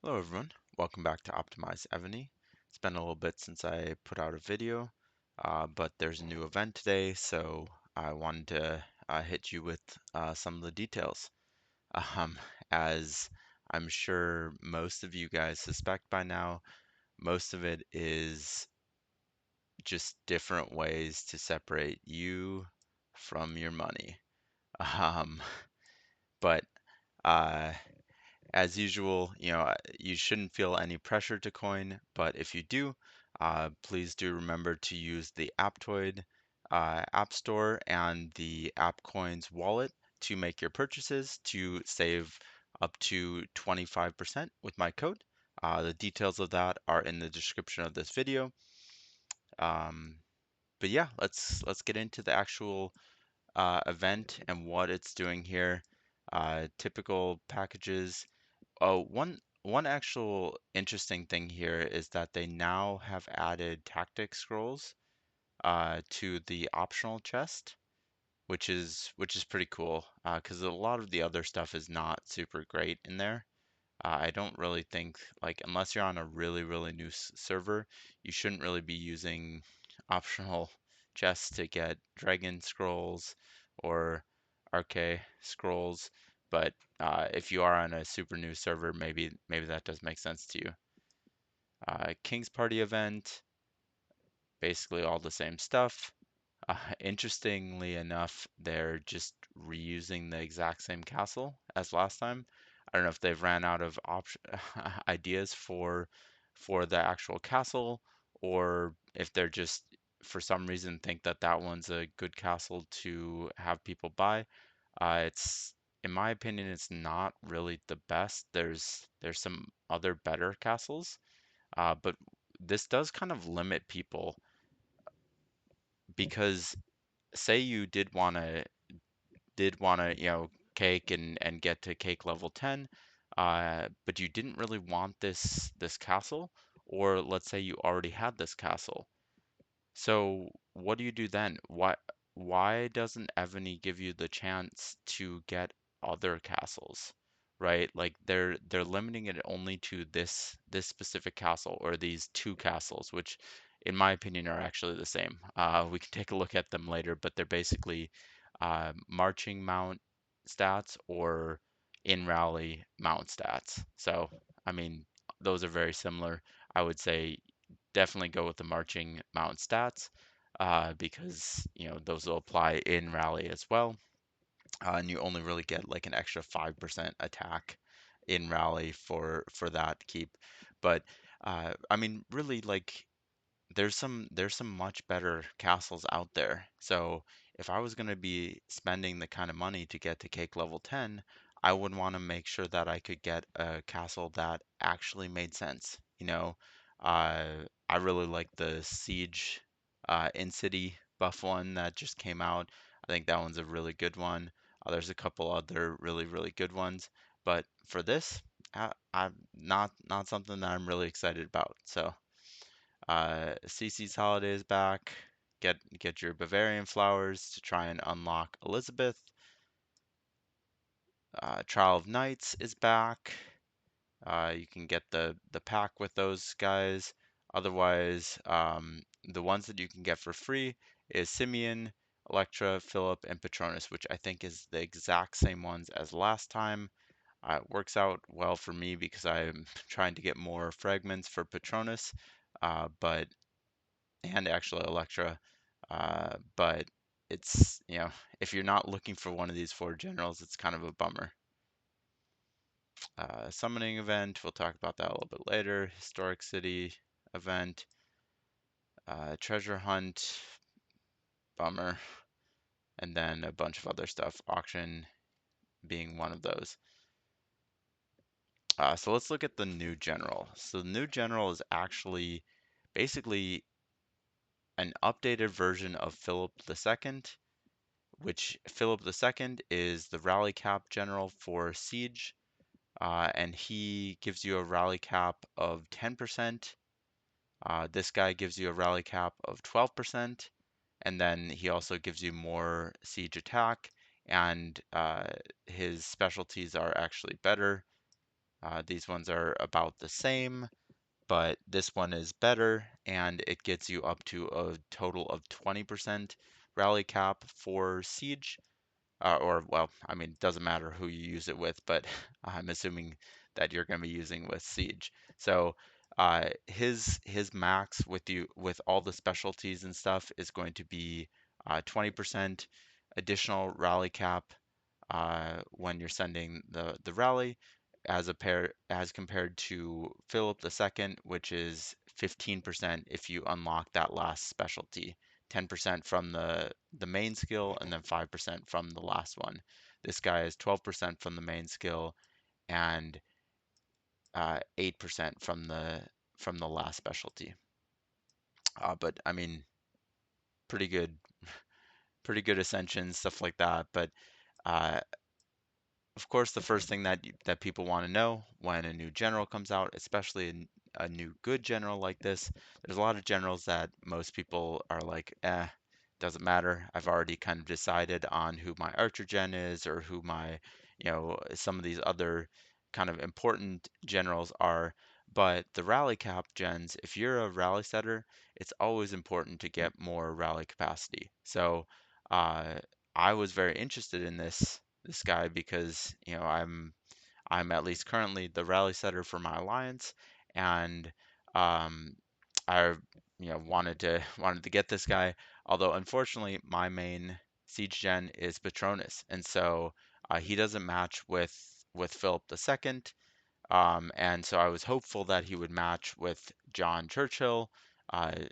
Hello everyone, welcome back to Optimize Evony. It's been a little bit since I put out a video, but there's a new event today, so I wanted to hit you with some of the details. Um, as I'm sure most of you guys suspect by now, most of it is just different ways to separate you from your money. Um, but uh, As usual, you shouldn't feel any pressure to coin, but if you do, please do remember to use the Aptoide App Store and the AppCoins Wallet to make your purchases to save up to 25% with my code. The details of that are in the description of this video. Um, but yeah, let's get into the actual event and what it's doing here. Typical packages. Oh, one actual interesting thing here is that they now have added tactic scrolls to the optional chest, which is pretty cool because a lot of the other stuff is not super great in there. I don't really think, like, unless you're on a really new server, you shouldn't really be using optional chests to get dragon scrolls or RK scrolls. But if you are on a super new server, maybe that does make sense to you. King's Party event, basically all the same stuff. Interestingly enough, they're just reusing the exact same castle as last time. I don't know if they've ran out of ideas for the actual castle, or if they're just for some reason think that that one's a good castle to have people buy. It's in my opinion, it's not really the best. There's some other better castles, but this does kind of limit people because say you did want to cake and get to cake level 10, but you didn't really want this castle, or let's say you already had this castle. So what do you do then? Why doesn't Evany give you the chance to get other castles? Right? Like they're limiting it only to this specific castle or these two castles, which in my opinion are actually the same. We can take a look at them later, but they're basically marching mount stats or in rally mount stats. So I mean those are very similar. I would say definitely go with the marching mount stats because those will apply in rally as well, and you only really get like an extra 5% attack in rally for that keep. But I mean, really, like there's some much better castles out there. So if I was going to be spending the kind of money to get to cake level 10, I would want to make sure that I could get a castle that actually made sense. I really like the siege in city buff one that just came out. I think that one's a really good one. There's a couple other really good ones, but for this, I'm not something that I'm really excited about. So CC's holiday is back. Get your Bavarian flowers to try and unlock Elizabeth. Trial of Knights is back. You can get the pack with those guys. Otherwise, the ones that you can get for free is Simeon, Electra, Philip, and Patronus, which I think is the exact same ones as last time. It works out well for me because I'm trying to get more fragments for Patronus, but and actually Electra. But it's, if you're not looking for one of these four generals, it's kind of a bummer. Summoning event, we'll talk about that a little bit later. Historic city event, treasure hunt, bummer, and then a bunch of other stuff, auction being one of those. So let's look at the new general. So the new general is actually basically an updated version of Philip II, which Philip II is the rally cap general for Siege, and he gives you a rally cap of 10%. This guy gives you a rally cap of 12%, and then he also gives you more siege attack, and his specialties are actually better. These ones are about the same, but this one is better and it gets you up to a total of 20% rally cap for Siege. Or, well, I mean, it doesn't matter who you use it with, but I'm assuming that you're going to be using with Siege. So his max with you with all the specialties and stuff is going to be 20% additional rally cap when you're sending the rally, as compared to Philip II, which is 15% if you unlock that last specialty, 10% from the main skill, and then 5% from the last one. This guy is 12% from the main skill and 8% from the last specialty. But I mean, pretty good, pretty good ascension stuff like that. But uh, of course, the first thing that people want to know when a new general comes out, especially a new good general like this, there's a lot of generals that most people are like, doesn't matter. I've already kind of decided on who my archer gen is or who my, some of these other kind of important generals are. But the rally cap gens, if you're a rally setter, it's always important to get more rally capacity. So uh, I was very interested in this guy because I'm at least currently the rally setter for my alliance, and um, I wanted to get this guy. Although unfortunately my main siege gen is Patronus, and so he doesn't match with Philip II. And so I was hopeful that he would match with John Churchill.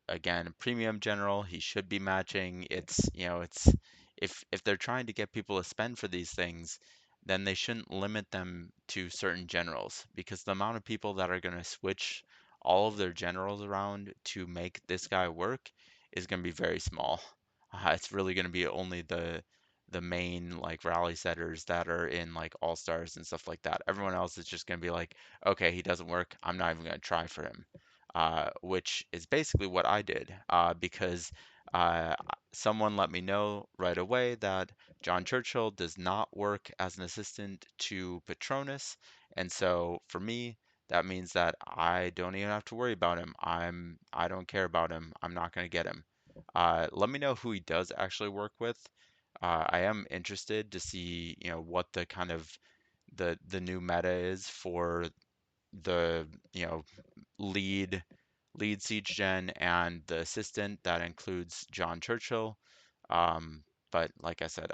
Again, premium general, he should be matching. It's if they're trying to get people to spend for these things, then they shouldn't limit them to certain generals because the amount of people that are going to switch all of their generals around to make this guy work is going to be very small. It's really going to be only the main like rally setters that are in like all stars and stuff like that. Everyone else is just going to be like, okay, he doesn't work. I'm not even going to try for him. Which is basically what I did because uh, someone let me know right away that John Churchill does not work as an assistant to Patronus. And so for me, that means that I don't even have to worry about him. I don't care about him. I'm not going to get him. Let me know who he does actually work with. I am interested to see, what the kind of the new meta is for the, lead lead siege gen and the assistant that includes John Churchill. But like I said,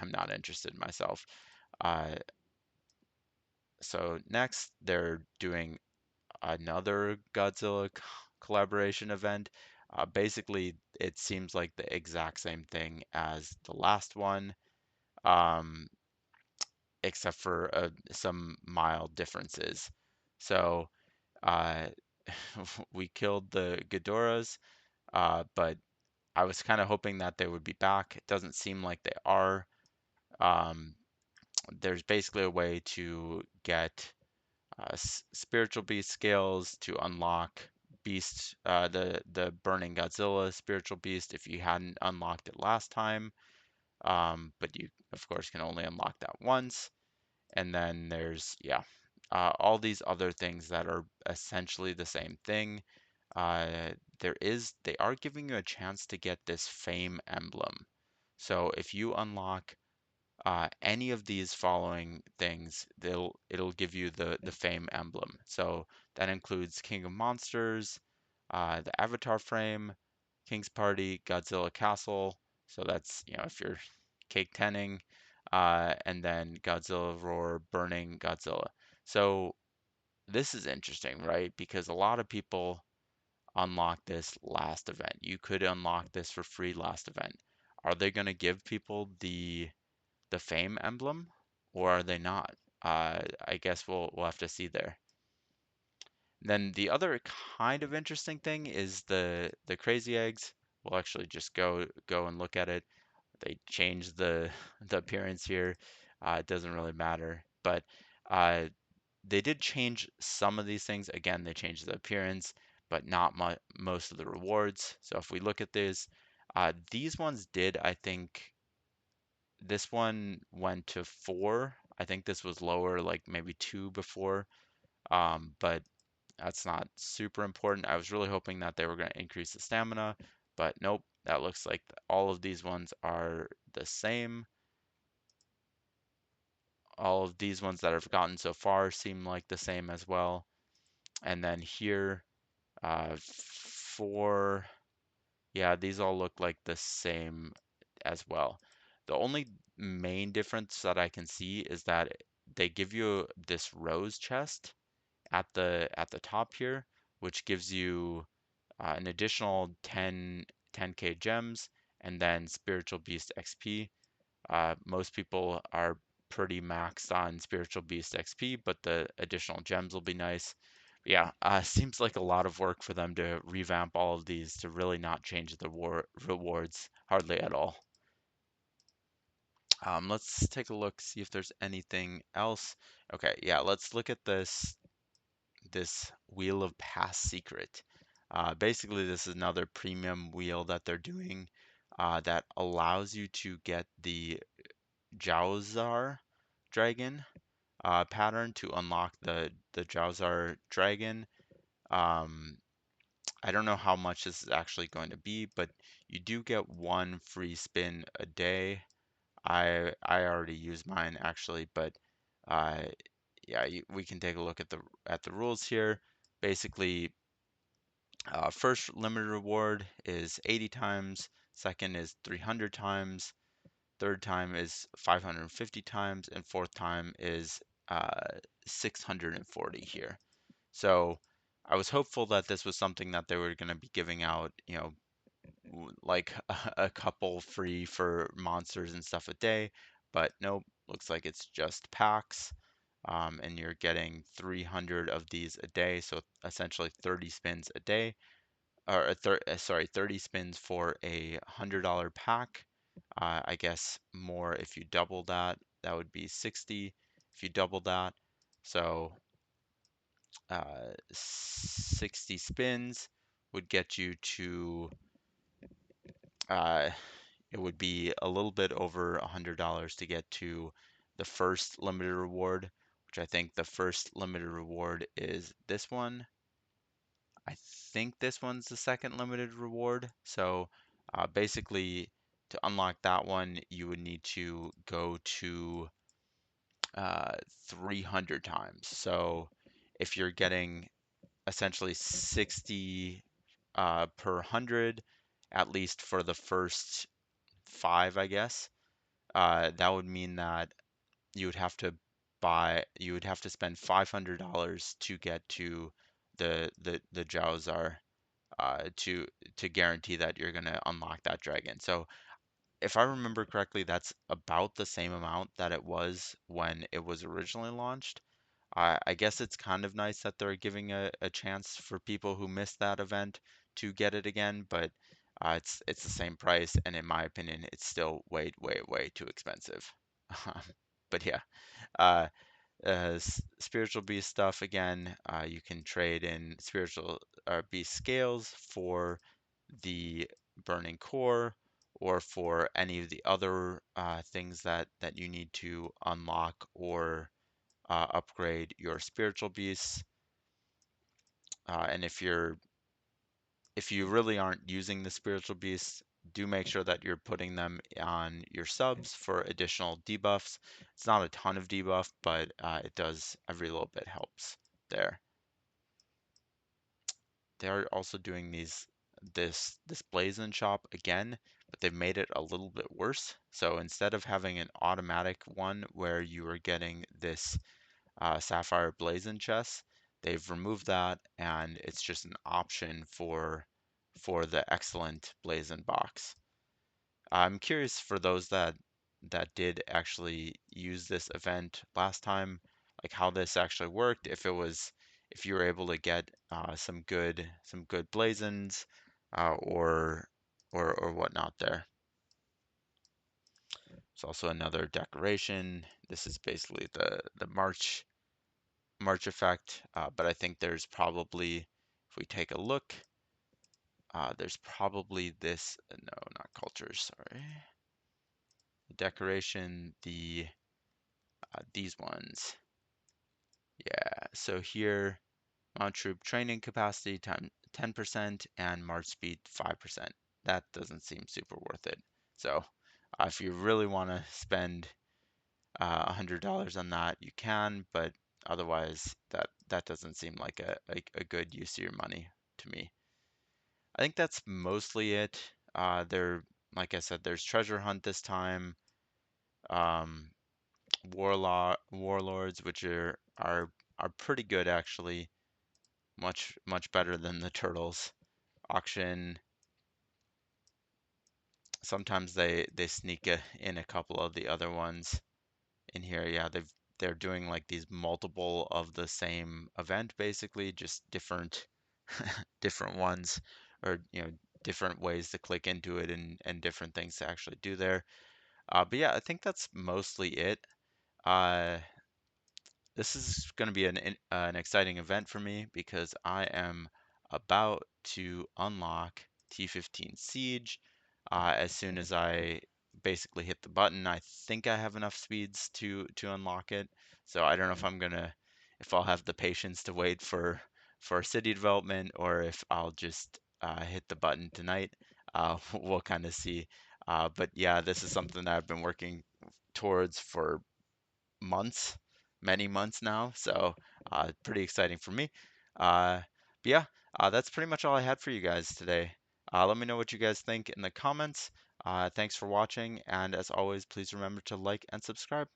I'm not interested myself. Uh, so next, they're doing another Godzilla collaboration event. Basically, it seems like the exact same thing as the last one. Um, except for some mild differences. So uh, we killed the Ghidorahs, but I was kind of hoping that they would be back. It doesn't seem like they are. Um, there's basically a way to get spiritual beast scales to unlock beast the burning Godzilla spiritual beast if you hadn't unlocked it last time. But you of course can only unlock that once. And then there's, yeah, all these other things that are essentially the same thing. Uh, they are giving you a chance to get this fame emblem. So if you unlock any of these following things, it'll give you the fame emblem. So that includes King of Monsters, the Avatar frame, King's Party, Godzilla Castle. So that's, if you're cake tenning, and then Godzilla Roar, Burning Godzilla. So this is interesting, right? Because a lot of people unlock this last event. You could unlock this for free last event. Are they going to give people the fame emblem, or are they not? I guess we'll have to see there. Then the other kind of interesting thing is the crazy eggs. We'll actually just go and look at it. They changed the the appearance here. It doesn't really matter, but uh, they did change some of these things. Again, they changed the appearance, but not most of the rewards. So if we look at these ones did, I think this one went to 4. I think this was lower, like maybe 2 before. but that's not super important. I was really hoping that they were going to increase the stamina, but nope, that looks like all of these ones are the same. All of these ones that I've gotten so far seem like the same as well. And then here, for, yeah, these all look like the same as well. The only main difference that I can see is that they give you this rose chest at the top here, which gives you an additional 10k gems and then spiritual beast XP. Most people are pretty maxed on spiritual beast XP, but the additional gems will be nice. Yeah, seems like a lot of work for them to revamp all of these to really not change the rewards hardly at all. Let's take a look, see if there's anything else. Okay, yeah, let's look at this Wheel of Past Secret. Basically, this is another premium wheel that they're doing that allows you to get the Jowzar dragon pattern to unlock the Jowzar dragon. Um, I don't know how much this is actually going to be, but you do get one free spin a day. I already used mine actually, but uh, yeah, we can take a look at the rules here. Basically, first limited reward is 80 times, second is 300 times, third time is 550 times, and fourth time is 640 here. So I was hopeful that this was something that they were going to be giving out, you know, like a couple free for monsters and stuff a day, but nope, looks like it's just packs. And you're getting 300 of these a day, so essentially 30 spins a day, or sorry, 30 spins for a $100 pack. I guess more if you double that, that would be 60 if you double that. So 60 spins would get you to, uh, it would be a little bit over $100 to get to the first limited reward, which I think the first limited reward is this one. I think this one's the second limited reward. So basically, to unlock that one, you would need to go to uh, 300 times. So if you're getting essentially 60 per 100, at least for the first five, I guess, that would mean that you would have to you would have to spend $500 to get to the Jowzar to guarantee that you're gonna unlock that dragon. So if I remember correctly, that's about the same amount that it was when it was originally launched. I guess it's kind of nice that they're giving a chance for people who missed that event to get it again, but it's the same price, and in my opinion, it's still way too expensive. But yeah, uh, spiritual beast stuff again. You can trade in spiritual beast scales for the burning core or for any of the other things that you need to unlock or upgrade your spiritual beasts. And if you really aren't using the spiritual beasts, do make sure that you're putting them on your subs for additional debuffs. It's not a ton of debuff, but it does, every little bit helps there. They're also doing this blazon shop again, but they've made it a little bit worse. So instead of having an automatic one where you are getting this sapphire blazon chest, they've removed that, and it's just an option for the excellent blazon box. I'm curious for those that did actually use this event last time, like how this actually worked, if you were able to get some good blazons or whatnot there. It's also another decoration. This is basically the March effect, but I think there's probably, if we take a look, there's probably this, no, not cultures, sorry. The decoration, these ones. Yeah, so here, mount troop training capacity time 10% and march speed 5%. That doesn't seem super worth it. So if you really want to spend $100 on that, you can, but otherwise that doesn't seem like a good use of your money to me. I think that's mostly it. Like I said, there's treasure hunt this time. Um, warlords, which are pretty good actually, much better than the turtles. Auction. Sometimes they sneak in a couple of the other ones in here. Yeah, they're doing like these multiple of the same event basically, just different different ones, or different ways to click into it, and different things to actually do there. But yeah, I think that's mostly it. Uh, this is going to be an exciting event for me because I am about to unlock T15 Siege as soon as I basically hit the button. I think I have enough speeds to unlock it. So I don't know if I'll have the patience to wait for city development, or if I'll just hit the button tonight. We'll kind of see. But yeah, this is something that I've been working towards for months, many months now. So pretty exciting for me. Uh, but yeah, that's pretty much all I had for you guys today. Let me know what you guys think in the comments. Thanks for watching, and as always, please remember to like and subscribe.